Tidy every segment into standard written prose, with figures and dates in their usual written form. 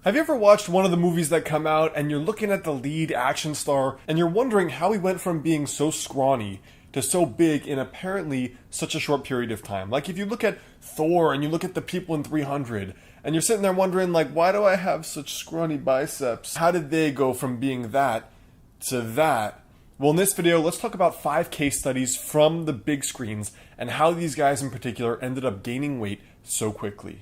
Have you ever watched one of the movies that come out and you're looking at the lead action star and you're wondering how he went from being so scrawny to so big in apparently such a short period of time? Like if you look at Thor and you look at the people in 300 and you're sitting there wondering like, why do I have such scrawny biceps? How did they go from being that to that? Well, in this video, let's talk about 5 case studies from the big screens and how these guys in particular ended up gaining weight so quickly.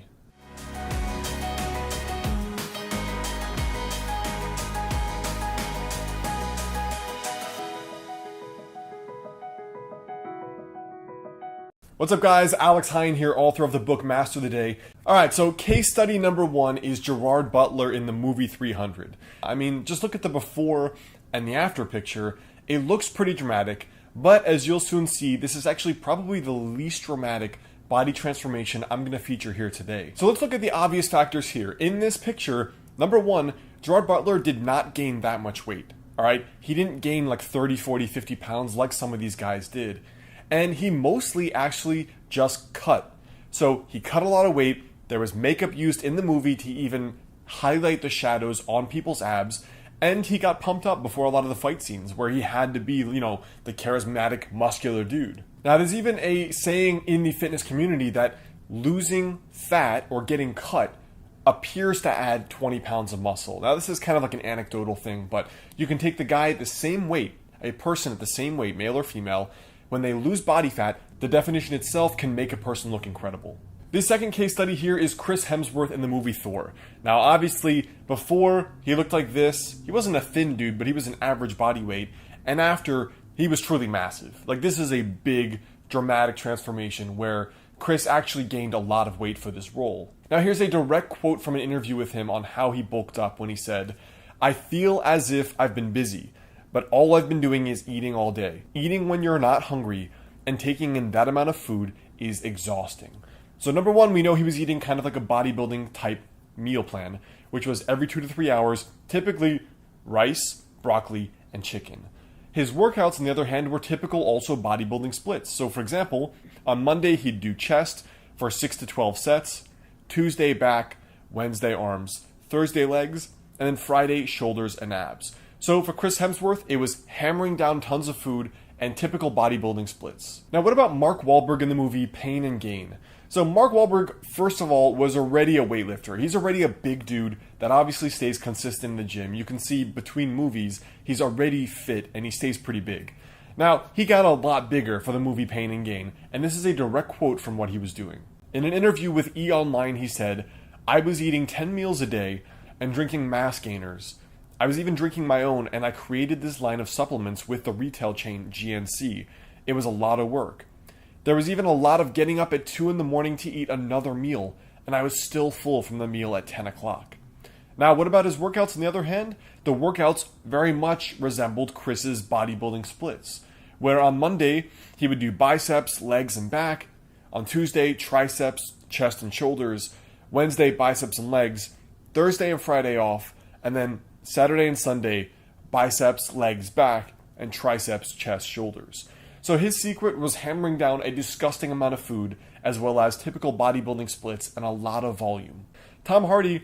What's up guys, Alex Hine here, author of the book Master the Day. Alright, so case study number 1 is Gerard Butler in the movie 300. I mean, just look at the before and the after picture. It looks pretty dramatic, but as you'll soon see, this is actually probably the least dramatic body transformation I'm going to feature here today. So let's look at the obvious factors here. In this picture, number 1, Gerard Butler did not gain that much weight. Alright, he didn't gain like 30, 40, 50 pounds like some of these guys did. And he mostly actually just cut. So he cut a lot of weight. There was makeup used in the movie to even highlight the shadows on people's abs. And he got pumped up before a lot of the fight scenes where he had to be, the charismatic, muscular dude. Now, there's even a saying in the fitness community that losing fat or getting cut appears to add 20 pounds of muscle. Now, this is kind of like an anecdotal thing, but you can take the guy at the same weight, a person at the same weight, male or female. When they lose body fat, the definition itself can make a person look incredible. The second case study here is Chris Hemsworth in the movie Thor. Now obviously, before he looked like this, he wasn't a thin dude, but he was an average body weight, and after, he was truly massive. Like this is a big, dramatic transformation where Chris actually gained a lot of weight for this role. Now here's a direct quote from an interview with him on how he bulked up when he said, "I feel as if I've been busy. But all I've been doing is eating all day. Eating when you're not hungry and taking in that amount of food is exhausting." So number 1, we know he was eating kind of like a bodybuilding type meal plan, which was every 2 to 3 hours, typically rice, broccoli, and chicken. His workouts, on the other hand, were typical also bodybuilding splits. So for example, on Monday he'd do chest for 6 to 12 sets, Tuesday back, Wednesday arms, Thursday legs, and then Friday shoulders and abs. So for Chris Hemsworth, it was hammering down tons of food and typical bodybuilding splits. Now what about Mark Wahlberg in the movie Pain and Gain? So Mark Wahlberg, first of all, was already a weightlifter. He's already a big dude that obviously stays consistent in the gym. You can see between movies, he's already fit and he stays pretty big. Now, he got a lot bigger for the movie Pain and Gain, and this is a direct quote from what he was doing. In an interview with E! Online, he said, "I was eating 10 meals a day and drinking mass gainers. I was even drinking my own, and I created this line of supplements with the retail chain GNC. It was a lot of work. There was even a lot of getting up at 2 in the morning to eat another meal, and I was still full from the meal at 10 o'clock. Now, what about his workouts on the other hand? The workouts very much resembled Chris's bodybuilding splits, where on Monday, he would do biceps, legs, and back. On Tuesday, triceps, chest, and shoulders. Wednesday, biceps and legs. Thursday and Friday off, and then Saturday and Sunday, biceps, legs, back, and triceps, chest, shoulders. So his secret was hammering down a disgusting amount of food, as well as typical bodybuilding splits and a lot of volume. Tom Hardy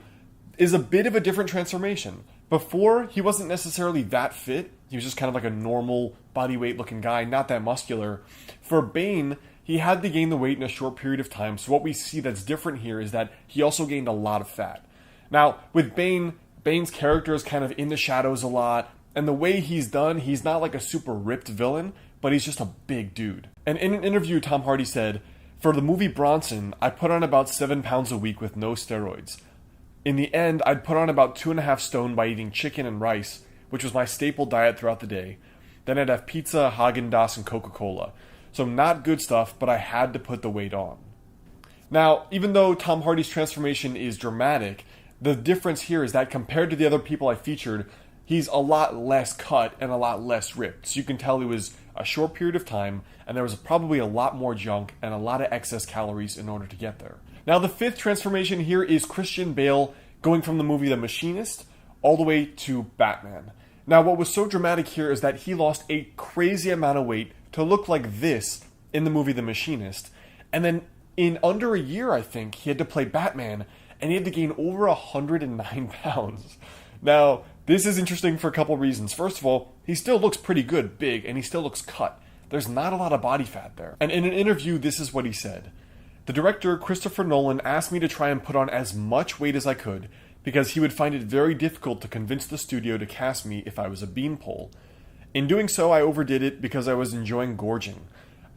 is a bit of a different transformation. Before, he wasn't necessarily that fit. He was just kind of like a normal body weight looking guy, not that muscular. For Bane, he had to gain the weight in a short period of time, so what we see that's different here is that he also gained a lot of fat. Now, with Bane's character is kind of in the shadows a lot, and the way he's done, he's not like a super ripped villain, but he's just a big dude. And in an interview, Tom Hardy said, "For the movie Bronson, I put on about 7 pounds a week with no steroids. In the end, I'd put on about 2.5 stone by eating chicken and rice, which was my staple diet throughout the day. Then I'd have pizza, Haagen-Dazs, and Coca-Cola. So not good stuff, but I had to put the weight on." Now, even though Tom Hardy's transformation is dramatic, the difference here is that compared to the other people I featured, he's a lot less cut and a lot less ripped. So you can tell it was a short period of time, and there was probably a lot more junk and a lot of excess calories in order to get there. Now the 5th transformation here is Christian Bale going from the movie The Machinist all the way to Batman. Now what was so dramatic here is that he lost a crazy amount of weight to look like this in the movie The Machinist, and then in under a year, I think, he had to play Batman, and he had to gain over 109 pounds. Now, this is interesting for a couple reasons. First of all, he still looks pretty good, big, and he still looks cut. There's not a lot of body fat there. And in an interview, this is what he said. The director, Christopher Nolan, asked me to try and put on as much weight as I could because he would find it very difficult to convince the studio to cast me if I was a beanpole. In doing so, I overdid it because I was enjoying gorging.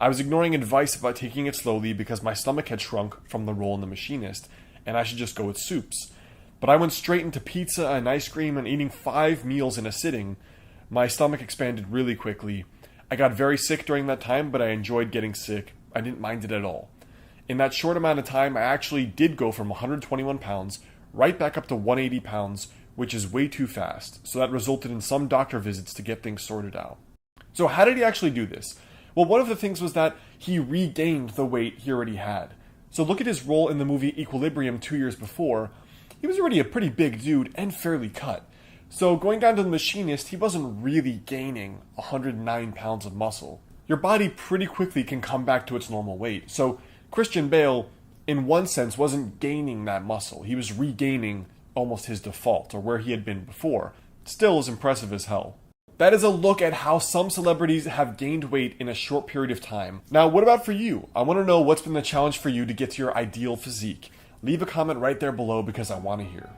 I was ignoring advice about taking it slowly because my stomach had shrunk from the role in The Machinist, and I should just go with soups. But I went straight into pizza and ice cream and eating 5 meals in a sitting. My stomach expanded really quickly. I got very sick during that time, but I enjoyed getting sick. I didn't mind it at all. In that short amount of time, I actually did go from 121 pounds right back up to 180 pounds, which is way too fast. So that resulted in some doctor visits to get things sorted out. So how did he actually do this? Well, one of the things was that he regained the weight he already had. So look at his role in the movie Equilibrium 2 years before. He was already a pretty big dude and fairly cut. So going down to The Machinist, he wasn't really gaining 109 pounds of muscle. Your body pretty quickly can come back to its normal weight. So Christian Bale, in one sense, wasn't gaining that muscle. He was regaining almost his default, or where he had been before. Still is impressive as hell. That is a look at how some celebrities have gained weight in a short period of time. Now, what about for you? I want to know what's been the challenge for you to get to your ideal physique. Leave a comment right there below because I want to hear.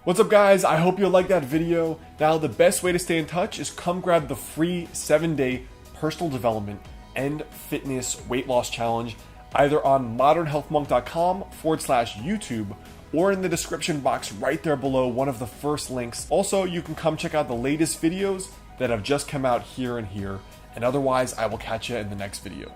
What's up, guys? I hope you liked that video. Now, the best way to stay in touch is come grab the free 7-day personal development and fitness weight loss challenge either on modernhealthmonk.com/YouTube or in the description box right there below, one of the first links. Also, you can come check out the latest videos that have just come out here and here. And otherwise, I will catch you in the next video.